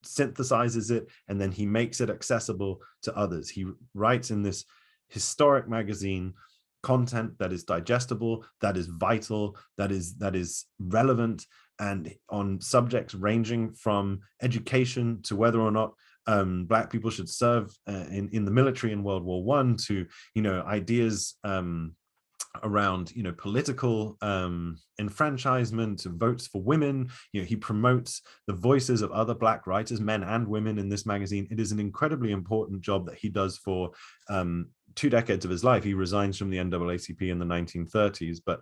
synthesizes it, and then he makes it accessible to others. He writes in this historic magazine content that is digestible, that is vital, that is relevant, and on subjects ranging from education to whether or not Black people should serve in the military in World War I, to ideas around political enfranchisement, votes for women. He promotes the voices of other Black writers, men and women, in this magazine. It is an incredibly important job that he does for 2 decades of his life. He resigns from the NAACP in the 1930s, but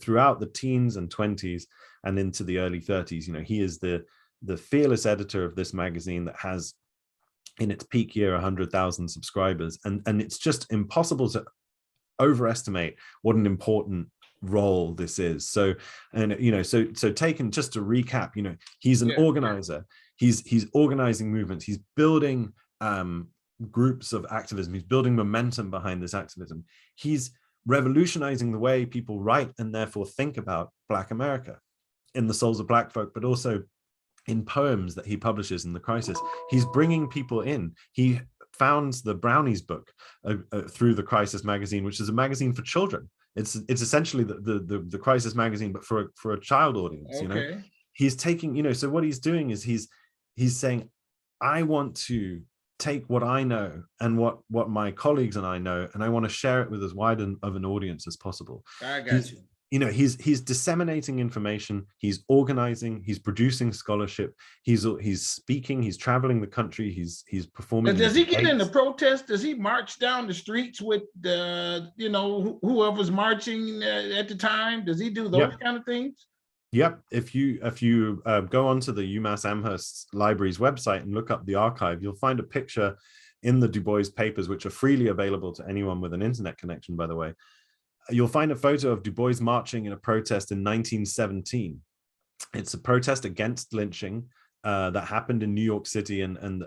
throughout the teens and 20s and into the early 30s, he is the fearless editor of this magazine that has, in its peak year, 100,000 subscribers, and it's just impossible to overestimate what an important role this is. So taken just to recap, he's an organizer. He's organizing movements. He's building groups of activism. He's building momentum behind this activism. He's revolutionizing the way people write and therefore think about Black America in the souls of Black folk, but also in poems that he publishes in the Crisis. He's bringing people in. He founds the Brownies book through the Crisis magazine, which is a magazine for children. It's essentially the Crisis magazine, but for a child audience. Okay. He's taking, so what he's doing is he's saying, I want to take what I know and what my colleagues and I know, and I want to share it with as wide of an audience as possible. I got you. He's disseminating information, he's organizing, he's producing scholarship, he's speaking, he's traveling the country, he's performing. Does he get into protest? Does he march down the streets with whoever's marching at the time? Does he do those kind of things? Yep. If you go onto the UMass Amherst Library's website and look up the archive, you'll find a picture in the Du Bois papers, which are freely available to anyone with an internet connection, by the way. You'll find a photo of Du Bois marching in a protest in 1917. It's a protest against lynching that happened in New York City, and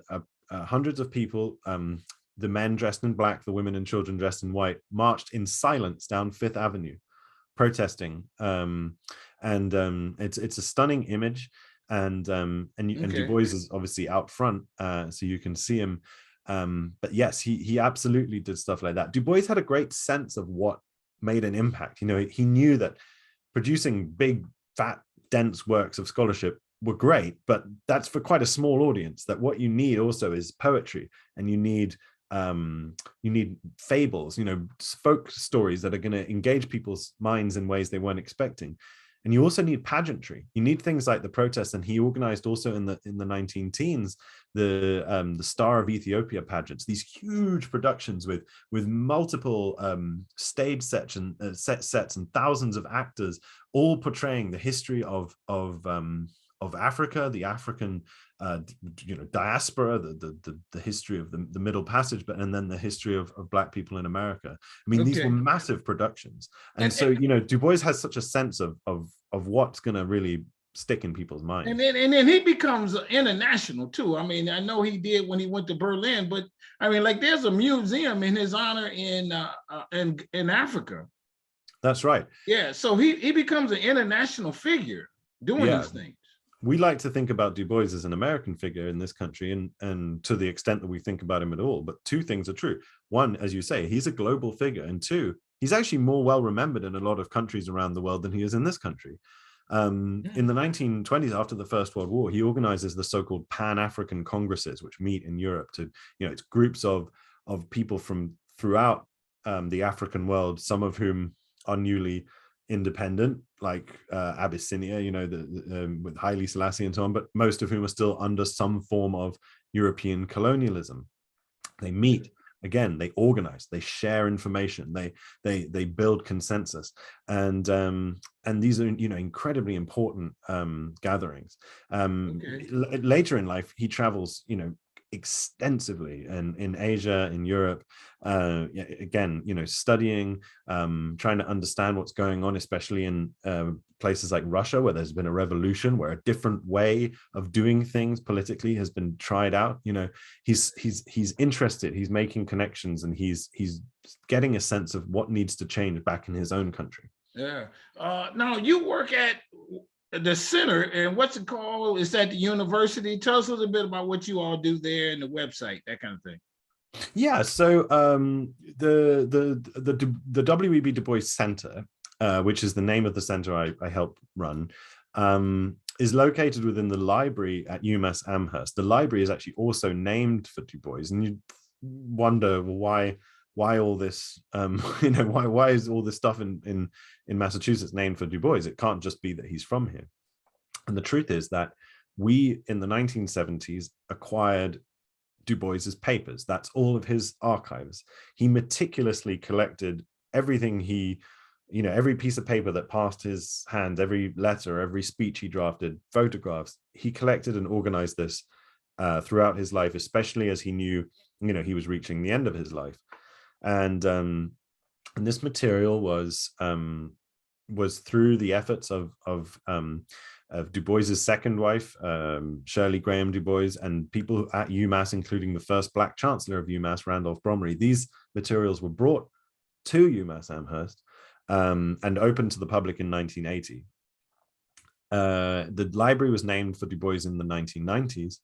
hundreds of people, the men dressed in black, the women and children dressed in white, marched in silence down Fifth Avenue, protesting. It's a stunning image, and Du Bois is obviously out front, so you can see him. But yes, he absolutely did stuff like that. Du Bois had a great sense of what made an impact. He knew that producing big, fat, dense works of scholarship were great, but that's for quite a small audience. That what you need also is poetry, and you need fables, folk stories that are going to engage people's minds in ways they weren't expecting. And you also need pageantry. You need things like the protests. And he organized also in the 19-teens the Star of Ethiopia pageants, these huge productions with multiple stage sets and thousands of actors, all portraying the history of Africa, the African diaspora, the history of the Middle Passage, and then the history of Black people in America. I mean, these were massive productions, and so Du Bois has such a sense of what's going to really stick in people's minds. And then he becomes international too. I mean, I know he did when he went to Berlin, but I mean, like, there's a museum in his honor in Africa. That's right. Yeah, so he becomes an international figure doing these things. We like to think about Du Bois as an American figure in this country, and to the extent that we think about him at all. But two things are true. One, as you say, he's a global figure. And two, he's actually more well remembered in a lot of countries around the world than he is in this country. In the 1920s, after the First World War, he organizes the so-called Pan-African Congresses, which meet in Europe to, it's groups of people from throughout the African world, some of whom are newly independent, like Abyssinia, you know, with Haile Selassie and so on, but most of whom are still under some form of European colonialism. They meet again, they organize, they share information, they build consensus, and these are, you know, incredibly important gatherings. Later in life, he travels, you know, extensively and in Asia, in Europe, again, you know, studying, trying to understand what's going on, especially in places like Russia, where there's been a revolution, where a different way of doing things politically has been tried out. You know, he's interested, he's making connections, and he's getting a sense of what needs to change back in his own country. Yeah. Now you work at the center, and what's it called? It's at the university. Tell us a little bit about what you all do there and the website, that kind of thing. Yeah, so the W.E.B DuBois Center, which is the name of the center I help run, is located within the library at UMass Amherst. The library is actually also named for Du Bois, and you wonder why all this, you know, why is all this stuff in Massachusetts named for Du Bois? It can't just be that he's from here. And the truth is that we in the 1970s acquired Du Bois's papers. That's all of his archives. He meticulously collected everything he, you know, every piece of paper that passed his hands, every letter, every speech he drafted, photographs. He collected and organized this throughout his life, especially as he knew, you know, he was reaching the end of his life. And this material was through the efforts of Du Bois's second wife, Shirley Graham Du Bois, and people at UMass, including the first Black Chancellor of UMass, Randolph Bromley. These materials were brought to UMass Amherst and opened to the public in 1980. The library was named for Du Bois in the 1990s,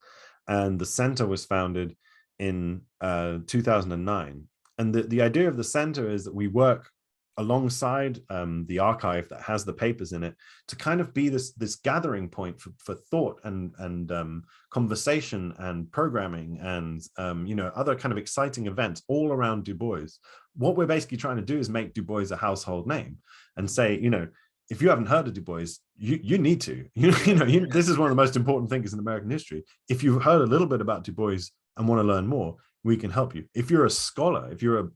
and the center was founded in 2009. And the idea of the center is that we work alongside the archive that has the papers in it to kind of be this gathering point for thought and conversation and programming and you know, other kind of exciting events all around Du Bois. What we're basically trying to do is make Du Bois a household name and say, you know, if you haven't heard of Du Bois, you need to. This is one of the most important things in American history. If you've heard a little bit about Du Bois and want to learn more, we can help you. If you're a scholar, if you're a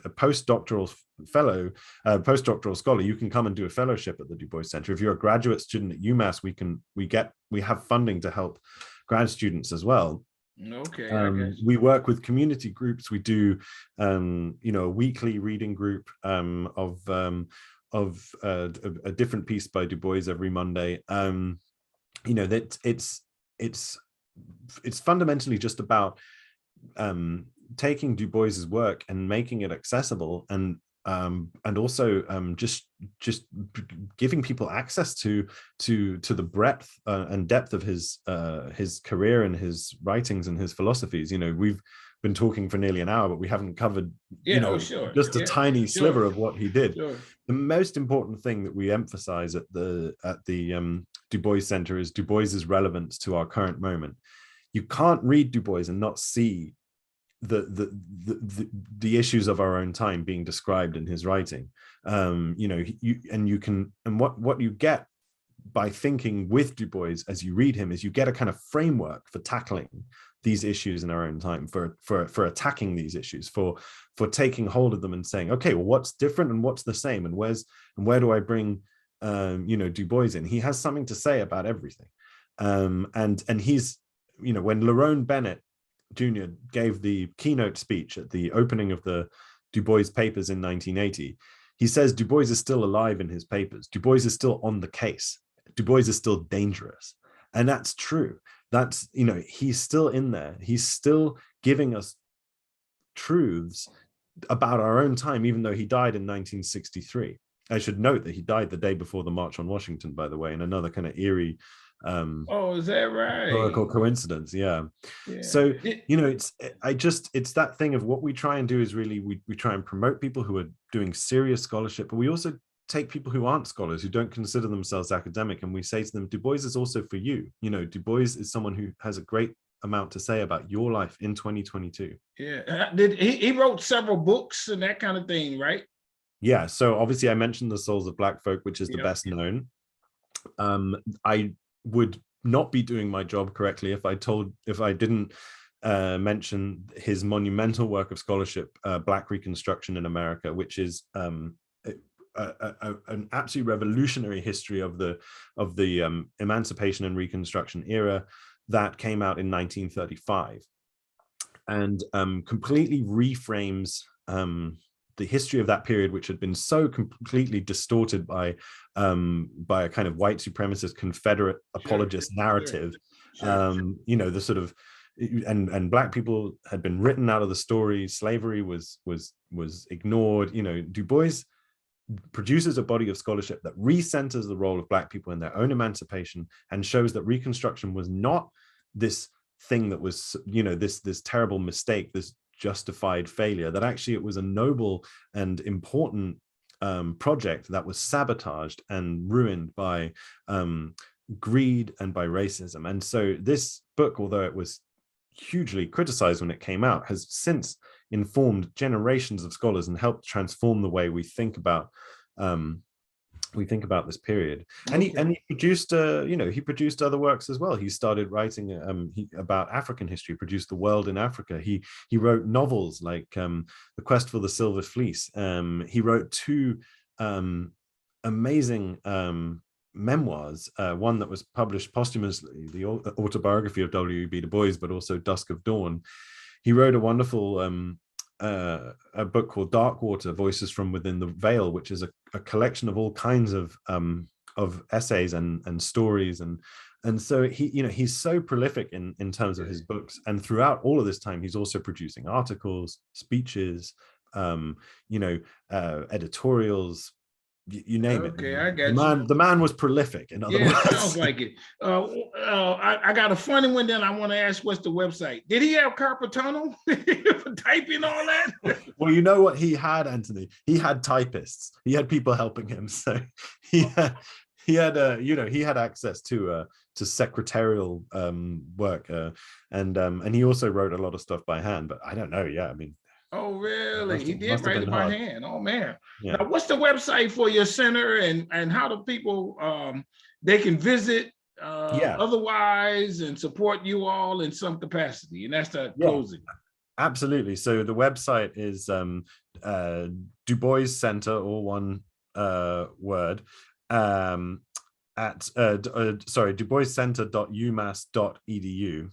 postdoctoral fellow, postdoctoral scholar, you can come and do a fellowship at the Du Bois Center. If you're a graduate student at UMass, we have funding to help grad students as well. Okay. We work with community groups. We do, you know, a weekly reading group of a different piece by Du Bois every Monday. You know, that it's fundamentally just about taking Du Bois's work and making it accessible, and also just giving people access to the breadth and depth of his career and his writings and his philosophies. You know, we've been talking for nearly an hour, but we haven't covered, just a tiny sliver of what he did. Sure. The most important thing that we emphasize at the Du Bois Center is Du Bois's relevance to our current moment. You can't read Du Bois and not see the issues of our own time being described in his writing. You know, what you get by thinking with Du Bois as you read him is you get a kind of framework for tackling these issues in our own time, for attacking these issues, for taking hold of them and saying, okay, well, what's different and what's the same, and where do I bring you know, Du Bois in? He has something to say about everything. And he's, you know, when Lerone Bennett Jr. gave the keynote speech at the opening of the Du Bois papers in 1980, he says Du Bois is still alive in his papers. Du Bois is still on the case. Du Bois is still dangerous. And that's true. That's, you know, he's still in there. He's still giving us truths about our own time, even though he died in 1963. I should note that he died the day before the March on Washington, by the way, in another kind of eerie is that right? Historical coincidence. Yeah. So, you know, it's that thing of what we try and do is really we try and promote people who are doing serious scholarship, but we also take people who aren't scholars, who don't consider themselves academic, and we say to them, Du Bois is also for you. You know, Du Bois is someone who has a great amount to say about your life in 2022. Yeah. He wrote several books and that kind of thing, right? Yeah, so obviously I mentioned the Souls of Black Folk, which is the Yep. best known. I would not be doing my job correctly if I didn't mention his monumental work of scholarship, Black Reconstruction in America, which is an absolutely revolutionary history of the emancipation and Reconstruction era that came out in 1935, and completely reframes the history of that period, which had been so completely distorted by a kind of white supremacist Confederate apologist narrative. You know, the sort of, and Black people had been written out of the story. Slavery was ignored. You know, Du Bois produces a body of scholarship that recenters the role of Black people in their own emancipation and shows that Reconstruction was not this thing that was, you know, this terrible mistake, this justified failure, that actually it was a noble and important project that was sabotaged and ruined by greed and by racism. And so this book, although it was hugely criticized when it came out, has since informed generations of scholars and helped transform the way we think about this period. And he produced you know, he produced other works as well. He started writing about African history, produced The World in Africa. He wrote novels like The Quest for the Silver Fleece. He wrote two amazing memoirs, one that was published posthumously, the autobiography of W.E.B. DuBois, but also Dusk of Dawn. He wrote a wonderful a book called Darkwater, Voices from Within the Veil, which is a collection of all kinds of essays and stories, and so he, you know, he's so prolific in terms of his books, and throughout all of this time he's also producing articles, speeches, you know, editorials, you name it. Okay, I got The man was prolific, in other words. It sounds like it. I got a funny one. Then I want to ask, what's the website? Did he have carpal tunnel for typing all that? Well, you know what he had, Anthony? He had typists. He had people helping him. So he had you know, he had access to secretarial work, and he also wrote a lot of stuff by hand. But I don't know. Yeah, I mean. Oh, really? He did write it by hand. Oh, man. Yeah. Now, what's the website for your center, and how do people they can visit otherwise and support you all in some capacity? And that's the closing. Absolutely. So the website is DuBois Center, all one word, at duboiscenter.umass.edu.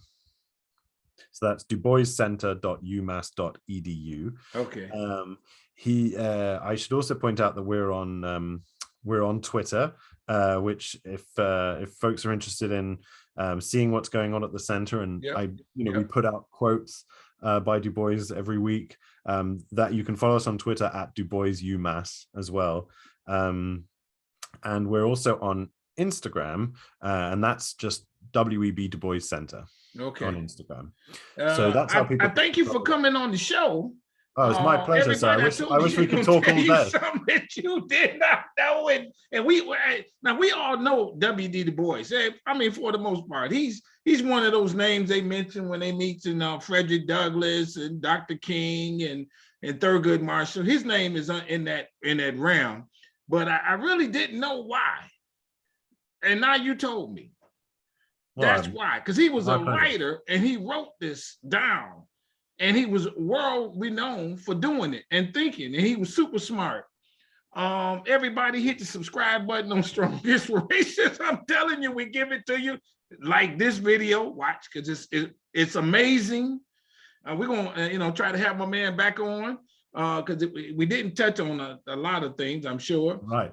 So that's duboiscenter.umass.edu. Okay. I should also point out that we're on Twitter, which if folks are interested in seeing what's going on at the center, and we put out quotes by Du Bois every week, that you can follow us on Twitter at DuBois UMass as well. And we're also on Instagram, and that's just W.E.B DuBois Center. Okay. On Instagram. So that's how people. I thank you for coming on the show. Oh, it's my pleasure, sir. I wish we could talk all day. Something that you did not know, and we all know W.E.B DuBois. I mean, for the most part, he's one of those names they mention when they meet Frederick Douglass and Dr. King and Thurgood Marshall. His name is in that realm, but I really didn't know why. And now you told me. That's why, because he was a writer and he wrote this down, and he was world renowned for doing it and thinking, and he was super smart. Everybody hit the subscribe button on Strong Inspirations. I'm telling you, we give it to you. Like this video, watch, because it's amazing. We're gonna try to have my man back on, because we didn't touch on a lot of things, I'm sure. Right.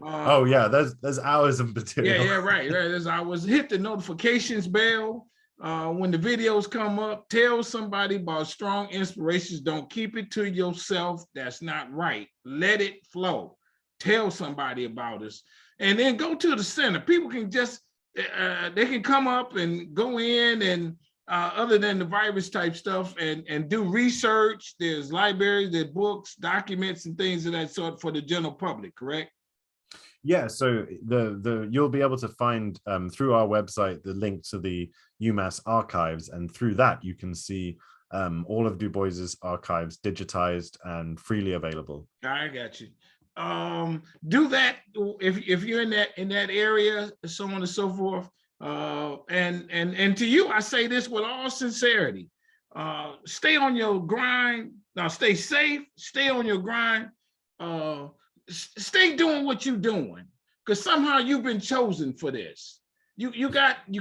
There's hours of material. Right. There's hours. Hit the notifications bell when the videos come up. Tell somebody about Strong Inspirations. Don't keep it to yourself. That's not right. Let it flow. Tell somebody about us, and then go to the center. People can just they can come up and go in and. Other than the virus type stuff, and do research. There's libraries, there's books, documents, and things of that sort for the general public, correct? Yeah, so you'll be able to find through our website the link to the UMass archives, and through that you can see all of Du Bois's archives digitized and freely available. I got you. Do that if you're in that area, so on and so forth. And to you, I say this with all sincerity. Stay on your grind. Now, stay safe. Stay on your grind. Stay doing what you're doing, because somehow you've been chosen for this. You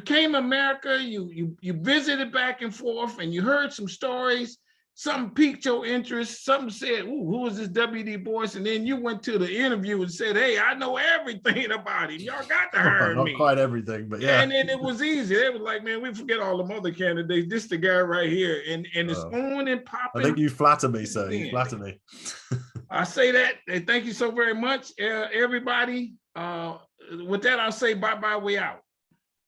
came to America. You visited back and forth, and you heard some stories. Something piqued your interest. Something said, "Ooh, who is this W.E.B DuBois?" And then you went to the interview and said, "Hey, I know everything about him. Y'all got to hire me." Not quite everything, but yeah. And then it was easy. They was like, "Man, we forget all the other candidates. This the guy right here." And it's on and popping. I think you flatter me, sir. You flatter me. I say that. And thank you so very much, everybody. With that, I'll say bye-bye. We out.